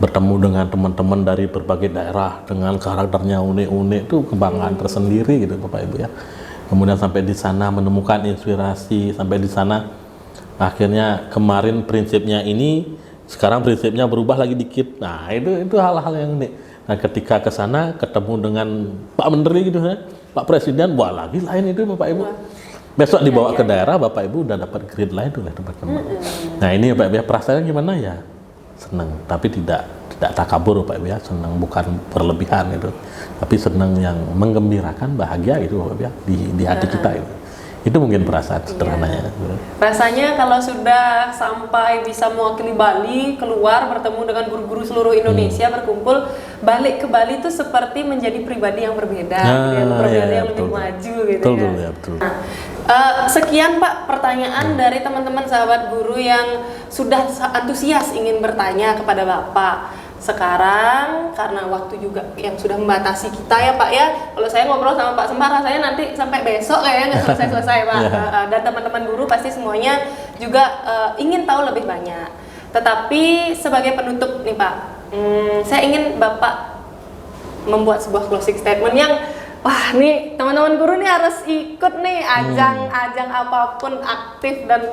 bertemu dengan teman-teman dari berbagai daerah dengan karakternya unik-unik, itu kebanggaan tersendiri gitu Bapak Ibu ya. Kemudian sampai di sana menemukan inspirasi, sampai di sana akhirnya kemarin prinsipnya ini, sekarang prinsipnya berubah lagi dikit. Nah, itu hal-hal yang unik. Nah, ketika ke sana ketemu dengan Pak Menteri gitu ya, Pak Presiden, wah lagi lain itu Bapak Ibu. Besok dibawa ke daerah, Bapak Ibu udah dapat grade lain tuh teman-teman. Nah, ini Bapak Ibu perasaannya gimana ya? Senang, tapi tidak takabur Pak Ibu ya, senang bukan berlebihan itu, tapi senang yang menggembirakan, bahagia gitu Bapak Ibu ya, di hati kita itu. Itu mungkin perasaan sederhananya. Rasanya kalau sudah sampai bisa mewakili Bali, keluar bertemu dengan guru-guru seluruh Indonesia, berkumpul, balik ke Bali itu seperti menjadi pribadi yang berbeda, pribadi yang lebih maju gitu betul, ya. Betul. Nah, Sekian Pak pertanyaan dari teman-teman sahabat guru yang sudah antusias ingin bertanya kepada Bapak. Sekarang karena waktu juga yang sudah membatasi kita ya Pak ya, kalau saya ngobrol sama Pak Sembah rasanya nanti sampai besok kayaknya nggak selesai-selesai Pak. Dan teman-teman guru pasti semuanya juga ingin tahu lebih banyak. Tetapi sebagai penutup nih Pak, saya ingin Bapak membuat sebuah closing statement yang wah nih teman-teman guru nih harus ikut nih ajang apapun, aktif dan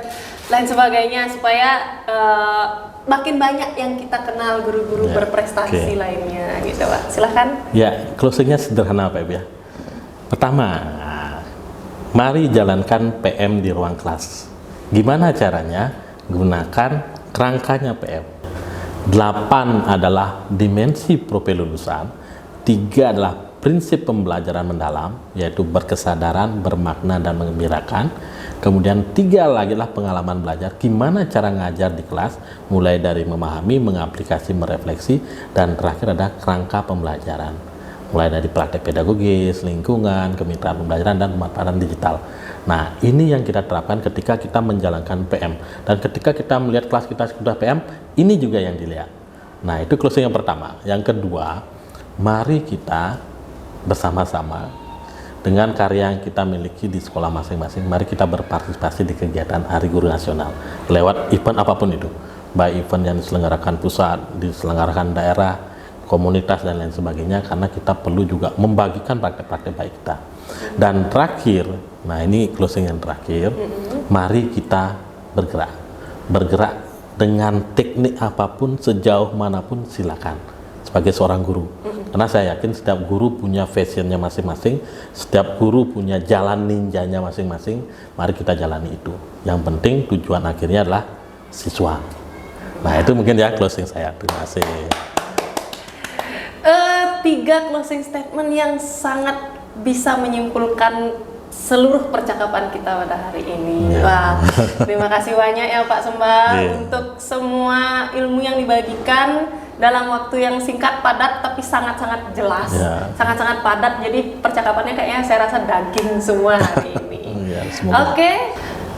lain sebagainya supaya makin banyak yang kita kenal guru-guru berprestasi lainnya gitu Pak. Silahkan. Ya, closingnya sederhana Pak Ibu ya. Pertama, mari jalankan PM di ruang kelas. Gimana caranya? Gunakan kerangkanya PM. 8 adalah dimensi profil lulusan, 3 adalah prinsip pembelajaran mendalam, yaitu berkesadaran, bermakna, dan mengembirakan. Kemudian 3 lagi adalah pengalaman belajar, gimana cara ngajar di kelas, mulai dari memahami, mengaplikasi, merefleksi, dan terakhir ada kerangka pembelajaran, mulai dari praktek pedagogis, lingkungan, kemitraan pembelajaran, dan pemanfaatan digital. Nah, ini yang kita terapkan ketika kita menjalankan PM, dan ketika kita melihat kelas kita sudah PM, ini juga yang dilihat. Nah, itu closing yang pertama. Yang kedua, mari kita bersama-sama dengan karya yang kita miliki di sekolah masing-masing, mari kita berpartisipasi di kegiatan Hari Guru Nasional lewat event apapun itu, baik event yang diselenggarakan pusat, diselenggarakan daerah, komunitas, dan lain sebagainya, karena kita perlu juga membagikan praktek-praktek baik kita. Dan terakhir, nah ini closing yang terakhir, mari kita bergerak dengan teknik apapun, sejauh manapun silakan sebagai seorang guru. Karena saya yakin setiap guru punya fashionnya masing-masing, setiap guru punya jalan ninjanya masing-masing, mari kita jalani itu. Yang penting tujuan akhirnya adalah siswa. Nah itu mungkin ya closing saya. Terima kasih. 3 closing statement yang sangat bisa menyimpulkan seluruh percakapan kita pada hari ini. Wah, terima kasih banyak ya Pak Sembah untuk semua ilmu yang dibagikan dalam waktu yang singkat, padat, tapi sangat-sangat jelas, sangat-sangat padat. Jadi percakapannya kayaknya saya rasa daging semua hari ini. Oke.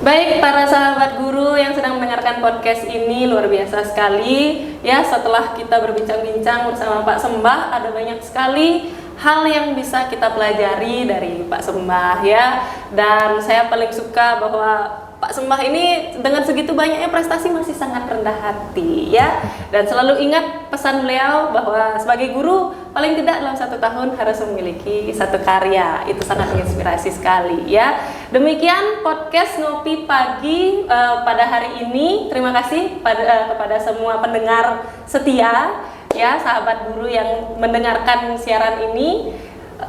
Baik para sahabat guru yang sedang mendengarkan podcast ini, luar biasa sekali ya, setelah kita berbincang-bincang bersama Pak Sembah, ada banyak sekali hal yang bisa kita pelajari dari Pak Sembah ya. Dan saya paling suka bahwa Pak Sembah ini dengan segitu banyaknya prestasi masih sangat rendah hati ya. Dan selalu ingat pesan beliau bahwa sebagai guru paling tidak dalam 1 tahun harus memiliki 1 karya. Itu sangat menginspirasi sekali ya. Demikian podcast Ngopi Pagi pada hari ini. Terima kasih kepada semua pendengar setia ya, sahabat guru yang mendengarkan siaran ini.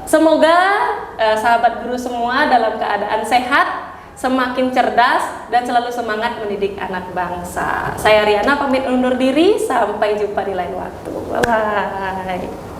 Semoga sahabat guru semua dalam keadaan sehat, semakin cerdas, dan selalu semangat mendidik anak bangsa. Saya Riana pamit undur diri, sampai jumpa di lain waktu. Bye-bye.